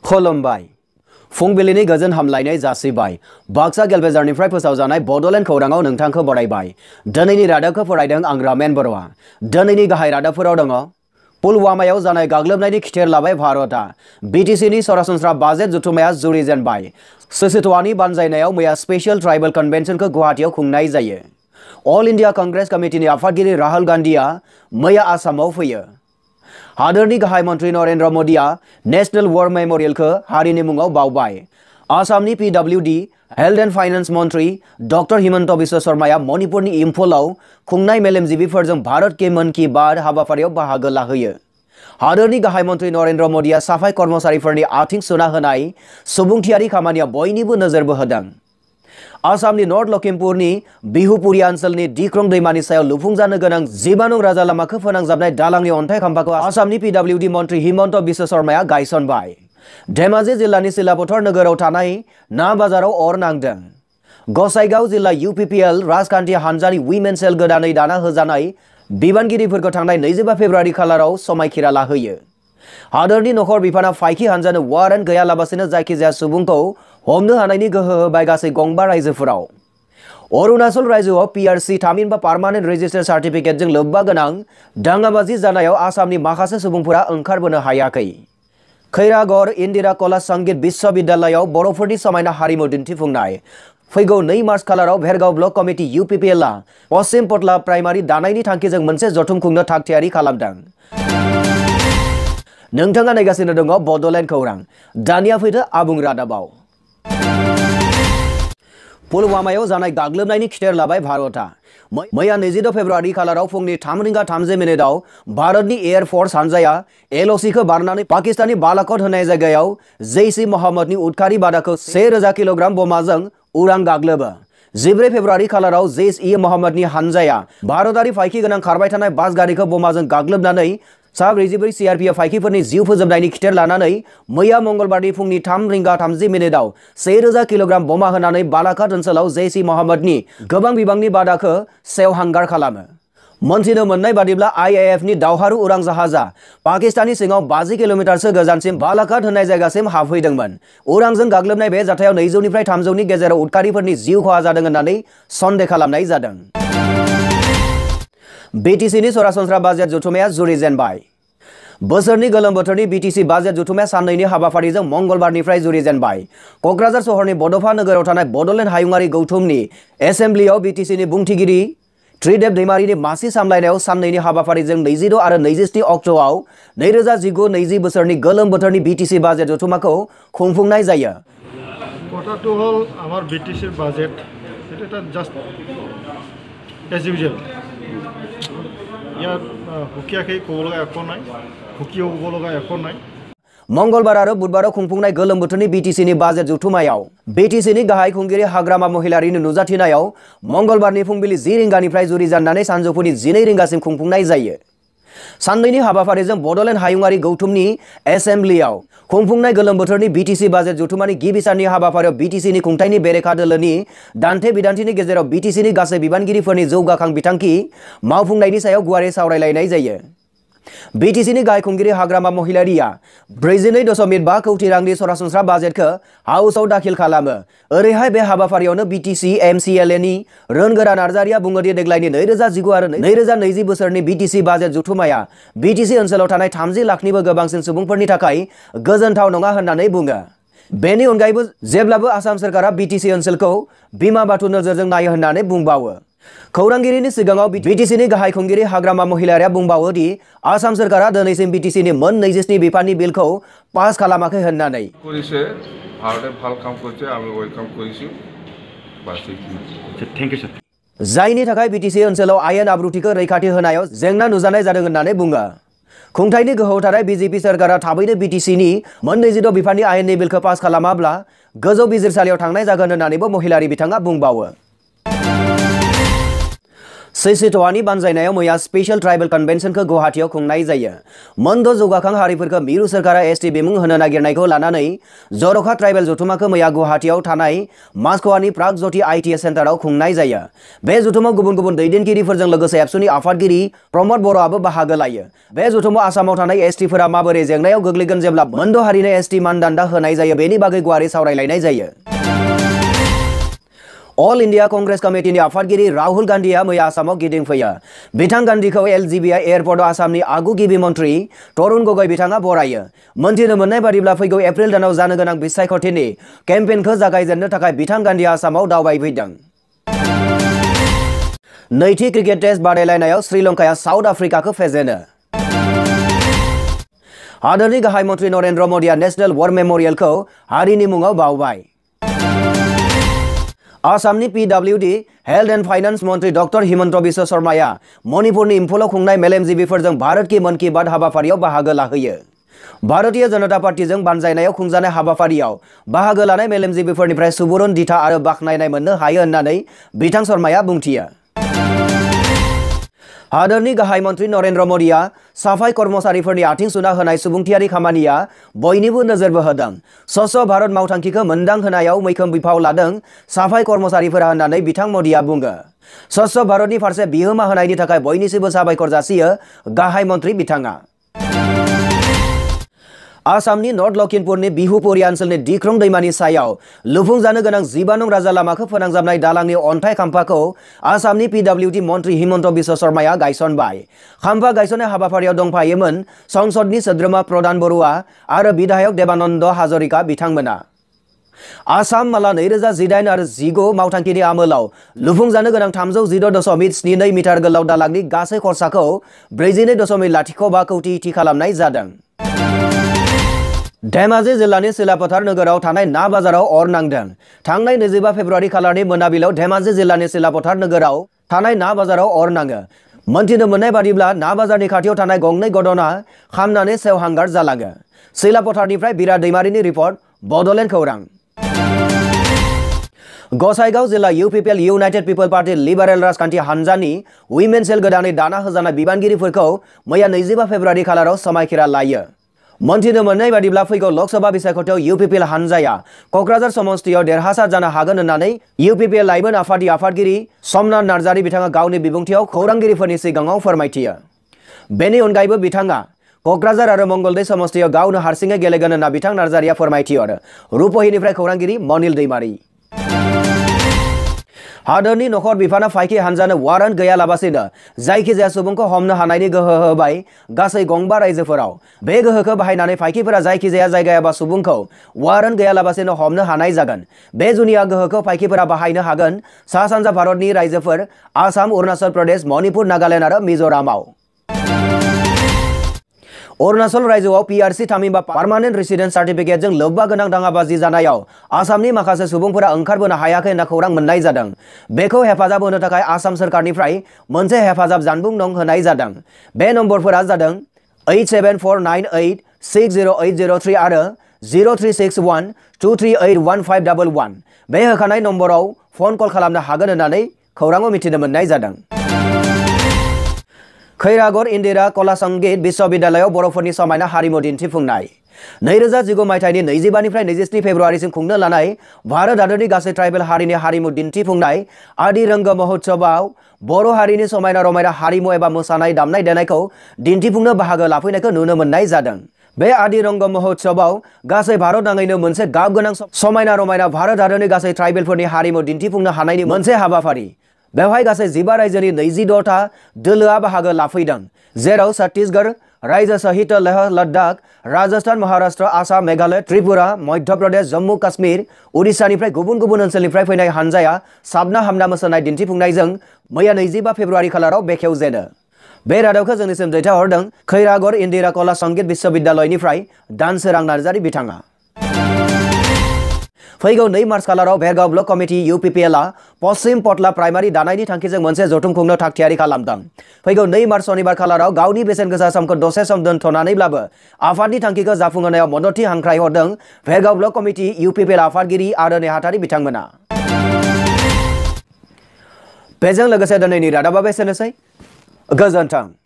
खुलुमबाय फुंबिलिनि गोजोन हामलायनाय जासिबाय बाक्सा गेलबेजारनिफ्राय फोसावजानाय बड'लेण्ड खौराङाव नोंथांखौ बरायबाय। दिनैनि रादाबखौ फरायदों आं रामेन बर'आ। दिनैनि गाहाय रादाबफोराव दङ पुलवामायाव जानाय गाग्लोबनायनि खिथेर लाबाय भारतआ। बिटिसिनि सरासनस्रा बाजेट जथुमाया जुरिजेनबाय। सिसिट'आनि बानजायनायाव मैया स्पेशल ट्राइबेल कन्वेन्शनखौ गुवाहाटीआव खुंनाय जायो। अल इंडिया कांग्रेस कमिटिनि आफादगिरि राहुल गांधीआ मैया आसामाव फैयो। हादोरनि गाहाय मन्त्री नरेन्द्र मोदीआ नेशनेल वार मेमोरियलखौ हारिनि मुङाव बावबाय। आसामनि पिडब्लिउडि हेल्थ एन्ड फाइनेन्स मन्त्री डक्टर हिमन्त बिश्व शर्माया मणिपुरनि इम्फलाव खुंनाय मेलेमजिबिफोरजों भारत के मन की बात हाबाफारियाव बाहागो लाहोयो। हादोरनि गाहाय मन्त्री नरेन्द्र मोदीआ साफाई कर्मचारिफोरनि आथिं सुना होनाय सुबुंथियारि खामानिया बयनिबो नोजोर बोहोदों। आसामनि नर्थ लखिमपुरनि बिहुपुरिया ओनसोलनि दिख्रं दैमानि सायाव लुफुंजानो गोनां 12 नं राजा लामाखौ फोनांजाबनाय दालांनि अन्थाइ खाम्फाखौ आसामनि पिडब्लिउडि मन्त्री हिमन्त बिश्व शर्माया गायसनबाय। धेमाजि जिल्लानि सिलापथर नोगोराव थानाय ना बाजाराव अर नांदों। गसाइगाव जिल्ला इउपिपिएल राजखान्थि हान्जानि विमेन सेल गोदानै दाना होजानाय बिबानगिरिफोरखौ थांनाय 25 फेब्रुवारि खालाराव समायखिरा लाहोयो। हादोरनि नखर बिफाना फाइखि हान्जानो वारेन्ट गैयालाबासिनो जायखिजाया सुबुंखौ हमनो हानायनि गोहो होबाय गासै 2 रायजोफोराव। अरुणाचल रायजोआव पिआरसि थामहिनबा पार्मानेन्ट रेजिस्टार्ड सार्टिफिकेटजों लोब्बा गोनां दाङाबाजि जानायाव आसामनि माखासे सुबुंफोरा ओंखारबोनो हायाखै। खैरागड़ इन्दिरा कला संगीत विश्वविद्यालयाव बर'फोरनि समायना हारिमु दिन्थिफुंनाय। फैगौ 2 मार्च खालाराव भेरगाव ब्लक कमिटि इउपिपिएलआ पश्चिम पटला प्राइमारि दानायनि थांखिजों मोनसे जथुम खुंनो थागथियारि खालामदों। नोंथाङा नायगासिनो दङ बड'लेण्ड खौरां। दानिया फैदो आबुं रादाबाव। पुलवामायाव जानाय गाग्लोबनायनि खिथेर लाबाय भारतआ। मैया 22 फेब्रुवारि खालाराव फुंनि 3:30 भारतनि एयार फोर्स हान्जाया एलओसीखौ बारनानै पाकिस्ताननि बालाकट होनाय जायगायाव जैश-ए-मोहम्मदनि उदखारि बादाखौ 1000 किल'ग्राम बमाजों उरां गाग्लोबो। 14 फेब्रुवारि खालाराव जैश-ए-मोहम्मदनि हान्जाया भारतारि फाइखि गोनां खारबाय थानाय बास गारिखौ बमाजों गाग्लोबनानै सा 44 सीआरपीएफ फाइखिफोरनि जिउ फोजोबनायनि खिथेर लानानै मैया मंगलबारनि फुंनि 3:30 1000 किल'ग्राम बमा होनानै बालाकट ओनसोलाव जैश-ए-मोहम्मदनि गोबां बिबांनि बादाखौ सेवहांगार खालामो। मोनथिनो मोननाय बादिब्ला आईएएफनि दावहारु उरां जाहाजा पाकिस्ताननि सिङाव 50 किल'मिटारसो गोजानसिम बालाकट होननाय जायगासिम हाबफैदोंमोन। उरांजों गाग्लोबनाय बे जाथायाव 200 निफ्राय 300 नि गेजेराव उदखारिफोरनि जिउ खहा जादों होननानै सन्देह खालामनाय जादों। बिटिसिनि सरासनस्रा बाजेट जथुमाया जुरिजेनबाय। बोसोरनि गोलोम बोथोरनि बिटिसि बाजेट जथुमाया साननैनि हाबाफारिजों मंगलबारनिफ्राय जुरिजेनबाय। क'क्राझार सहरनि बड'फा नोगोराव थानाय बड'लेण्ड हायुङारि गौथुमनि एसेम्ब्लियाव बिटिसिनि बुंथिगिरि त्रिदेब दैमारिनि मासि सामलायनायाव साननैनि हाबाफारिजों 26 आरो 27 अक्ट'आव 2019-20 बोसोरनि गोलोम बोथोरनि बिटिसि बाजेट जथुमाखौ खुंफुंनाय जायो। কথাটো হল আমার বিটিসির বাজেট এটা জাস্ট এজ ইউজুয়াল ইয়াত হুকিয়াखै ক'ব লগা একো নাই হুকিयाव ক'ব লগা একো নাই। मंगलबार आरो बुधबाराव खुंफुंनाय गोलोम बोथोरनि बिटिसिनि बाजेट जथुमायाव बिटिसिनि गाहाय खुंगिरि हाग्रामा महिलारिनि नुजाथिनायाव मंगलबारनि फुंबिलि 10 रिंगानिफ्राय जुरिजेननानै सानजौफुनि 12 रिंगासिम खुंफुंनाय जायो। साननैनि हाबाफारिजों बड'लेण्ड हायुङारि गौथुमनि एसेम्ब्लियाव खुंफुंनाय गोलोम बोथोरनि बिटिसि बाजेट जथुमानि गिबि साननि हाबाफारियाव बिटिसिनि खुंथायनि बेरेखा दोलोनि दान्थे बिदान्थिनि गेजेराव बिटिसिनि गासै बिबानगिरिफोरनि जौगाखां बिथांखि मावफुंनायनि सायाव गुवारै सावरायलायनाय जायो। बिटिसिनि गाहाय खुंगिरि हाग्रामा महिलारिया 42.5 कौटि रांनि सरासनस्रा बाजेटखौ हाउसआव दाखिल खालामो। ओरैहाय बे हाबाफारियावनो बिटिसि एमसिएलएनि रोनगोरा नार्जारिया बुङोदि देग्लायनि 2019 आरो 2020 बोसोरनि बिटिसि बाजेट जथुमाया बिटिसि ओनसोलाव थानाय 30 लाखनिबो गोबांसिन सुबुंफोरनि थाखाय गोजोनथाव नङा होननानै बुङो। बेनि अनगायैबो जेब्लाबो आसाम सोरखारा बिटिसि ओनसोलखौ बिमा बाथु नोजोरजों नायो होननानै बुंबावो। खौरांगिरिनि सिगाङाव बिटिसिनि गाहाय खुंगिरि हाग्रामा महिलारिया बुंबावो दि आसाम सोरखारा दिनैसिम बिटिसिनि मोन 27 बिफाननि बिलखौ पास खालामाखै होननानै। जायनि थाखाय बिटिसि ओनसोलाव आयेन आब्रुथिखौ रैखाथि होनायाव जेंना नुजानाय जादों होननानै बुङो। खुंथायनि गोहोआव थानाय बिजेपि सोरखारा थाबैनो बिटिसिनि मोन 22 बिफाननि आयेननि बिलखौ पास खालामाब्ला गोजौ बिजिरसालियाव थांनाय जागोन होननानैबो महिलारि बिथाङा बुंबावो। सैसिटवानि बानजायनायाव मैया स्पेशल ट्राइबल कन्वेन्शनखौ गुवाहाटीयाव खुंनाय जायो। मोनद' जौगाखां हारिफोरखौ मिरु सोरखारा एसटी बिमुं होनो नागिरनायखौ लानानै जर'खा ट्राइबल जथुमाखौ मैया गुवाहाटीयाव थानाय मास्क'वानि प्रागज्यति ITS सेन्टाराव खुंनाय जायो। बे जथुमाव गुबुन गुबुन दैदेनगिरिफोरजों लोगोसे एबसुनि आफादगिरि प्रमद बर'आबो बाहागो लायो। बे जथुमाव आसामाव थानाय एसटीफोरा माबोरै जेंनायाव गोग्लैगोन जेब्ला मोनद' हारिनो एसटी मानदान्दा होनाय जायो बेनि बागै गुवारै सावरायलायनाय जायो। ऑल इंडिया कांग्रेस कमिटिनि आफादगिरि राहुल गांधीआ मैया आसामाव गिदिंफैयो। बिथां गांधीखौ LGBI एयारपर्टआव आसामनि आगु गिबि मन्त्रि तरुण गगৈ बिथाङा बरायो। मोनथिनो मोननाय बादिब्ला फैगौ एप्रिल दानाव जानो गोनां बिसायख'थिनि केम्पेइनखौ जागायजेननो थाखाय बिथां गांधीआ आसामाव दावबायफैदों। नैथि क्रिकेट टेस्ट बादायलायनायाव श्रीलंकाया साउथ आफ्रिकाखौ फेजेनो। हादोरनि गाहाय मन्त्रि नरेन्द्र मोदीआ नेशनेल वार मेम'रियेलखौ हारिनि मुङाव बावबाय। आसामनि PWD हेल्थ एन्ड फाइनेन्स मन्त्री डक्टर हिमन्त बिश्व शर्माया मणिपुरनि इम्फलाव खुंनाय मेलेमजिबिफोरजों भारत की मन की बात हाबाफारियाव बाहागो लाहैयो। भारतीय जनता पार्टीजों बानजायनायाव खुंजानाय हाबाफारियाव बाहागो लानाय मेलेमजिबिफोरनिफ्राय सुबुरुन दिथा आरो बाख्नायनाय मोननो हायो होननानै बिथां शर्माया बुंथियो। हादोरनि गाहाय मन्त्री नरेन्द्र मोदीआ साफाई कर्मचारिफोरनि आथिं सुना होनाय सुबुंथियारि खामानिया बयनिबो नोजोर बोहोदों। स्वच्छ भारत मावथांखिखौ मोनदां होनायाव मैखोम बिफाव लादों साफाई कर्मचारिफोरा होननानै बिथां मोदीआ बुङो। स्वच्छ भारतनि फारसे बिहोमा होनायनि थाखाय बयनिसिमबो साबायखर जासियो गाहाय मन्त्री बिथाङा। आसामनि नर्थ लखिमपुरनि बिहुपुरी ओनसोलनि दिख्रं दैमानि सायाव लुफुंजानो गोनां 15 नं राजा लामाखौ फोनांजाबनाय दालांनि अन्थाइ खाम्फाखौ आसामनि PWD मन्त्री हिमन्त बिश्व शर्माया गायसनबाय। खाम्फा गायसननाय हाबाफारियाव दंफायोमोन संसदनि सोद्रोमा प्रधान बरुवा आरो बिधायक देबानन्द हाजरिका बिथांमोना। आसाम माला 2018 आरो 19 मावथांखिनि आमोलाव लुफुंजानो गोनां 316.72 मिटार गोलाव दालांनि गासै खरसाखौ 42.05 कौटि थि खालामनाय जादों। धेमाजि जिल्लानि सिलापथार नोगोराव थानाय ना बाजाराव अर नांदों। थांनाय 25 फेब्रुवारि खालारनि मोनाबिलियाव धेमाजि जिल्लानि सिलापथार नोगोराव थानाय ना बाजाराव अर नाङो। मोनथिनो मोननाय बादिब्ला ना बाजारनि खाथियाव थानाय गंनै गदना खामनानै सेवहांगार जालाङो। सिलापथारनिफ्राय बिराद दैमारिनि रिपर्ट, बड'लेण्ड खौरां। गसाइगाव जिल्ला UPPL United people party liberal राजखान्थि हानजानि उइमेन सेल गोदानै दाना होजानाय बिबानगिरिफोरखौ मैया 25 फेब्रुवारि खालाराव समायखिरा लायो। मोनथिनो मोननाय बादिब्ला फैगौ लोकसभा बिसायख'थियाव UPPL हानजाया क'क्राझार समस्तियाव देरहासार जानो हागोन होननानै UPPL लाइमोन आफादनि आफादगिरि समनाथ नार्जारि बिथाङा गावनि बिबुंथियाव खौरांगिरिफोरनि सिगाङाव फोरमायथियो। बेनि अनगायैबो बिथाङा क'क्राझार आरो मंगलदै समस्तियाव गावनो हारसिङै गेलेगोन होनना बिथां नार्जारिया फोरमायथिहरो। रुपहिनिफ्राय खौरांगिरि मनिल दैमारि। हादोरनि नखर बिफाना फाइखि हानजानो वारेन्ट गैयालाबासिनो जायखिजाया सुबुंखौ हमनो हानायनि गोहो होबाय गासै गंबा रायजोफोराव। बे गोहोखौ बाहायनानै फाइखिफोरा जायखिजाया जायगा एबा सुबुंखौ वारेन्ट गैयालाबासिनो हमनो हानाय जागोन। बे जुनिया गोहोखौ फाइखिफोरा बाहायनो हागोन सा सानजा भारतनि रायजोफोर आसाम, अरुणाचल प्रदेश, मणिपुर, नागालेण्ड आरो मिज'रामाव। अरुणाचल रायजोआव PRC थामहिनबा पार्मानेन्ट रेसिडेन्ट सार्टिफिकेटजों लोब्बा गोनां दाङाबाजि जानायाव आसामनि माखासे सुबुंफोरा ओंखारबोनो हायाखै होनना खौरां मोननाय जादों। बेखौ हेफाजाब होनो थाखाय आसाम सोरखारनिफ्राय मोनसे हेफाजाब जानबुं नं होनाय जादों। बे नम्बरफोरा जादों 8749860803 आरो 036123811511। बे होखानाय नम्बराव फन कल खालामनो हागोन होननानै खौराङाव मिथिनो मोननाय जादों। खैरागढ़ इन्दिरा कला संगीत विश्वविद्यालयाव बर'फोरनि समायना हारिमु दिन्थिफुंनाय। 2019 मायथाइनि 25निफ्राय 27 फेब्रुवारिसिम खुंनो लानाय भारत हादरनि गासै ट्राइबेल हारिनि हारिमु दिन्थिफुंनाय आदि रंग महोत्सवआव बर' हारिनि समायना रमायना हारिमु एबा मोसानाय दामनाय देनायखौ दिन्थिफुंनो बाहागो लाफैनायखौ नुनो मोननाय जादों। बे आदि रंग महोत्सवआव गासै भारत नाङैनो मोनसे गाब गोनां समायना रमायना भारत हादरनि गासै ट्राइबेलफोरनि हारिमु दिन्थिफुंनो हानायनि मोनसे हाबाफारि। बेवहाय गासै 12 रायजोनि 26टा दोलोआ बाहागो लाफैदों, जेराव छत्तीसगढ़ रायजो सहित लेह लद्दाख, राजस्थान, महाराष्ट्र, आसाम, मेघालय, त्रिपुरा, मध्य प्रदेश, जम्मु काश्मीर, उड़िसानिफ्राय गुबुन गुबुन ओनसोलनिफ्राय फैनाय हानजाया साबना हामना मोसानाय दिन्थिफुंनायजों मैया 25 फेब्रुवारि खालाराव बेखेवजेनो। बे रादाबखौ जोंनिसिम दैथायहरदों खैरागढ़ इन्दिरा कला संगीत विश्वविद्यालयनिफ्राय दानसोरां नार्जारि बिथाङा। फैगौ 2 मार्च खालाराव भेरगाव ब्लक कमिटि UPPLआ पश्चिम पटला प्राइमारि दानायनि थांखिजों मोनसे जथुम खुंनो थागथियारि खालामदों। फैगौ 2 मार्च सनिबार खालाराव गावनि बेसेन गोसा समखौ दसे सम दोनथ'नानैब्लाबो आफादनि थांखिखौ जाफुंहोनायाव मददथि हांख्रायहरदों भेरगाव ब्लक कमिटि UPPL आफादगिरि आरो नेहाथारि बिथांमोना। बेजों लोगोसे दिनैनि रादाबा बेसेनोसै गोजोन्थों।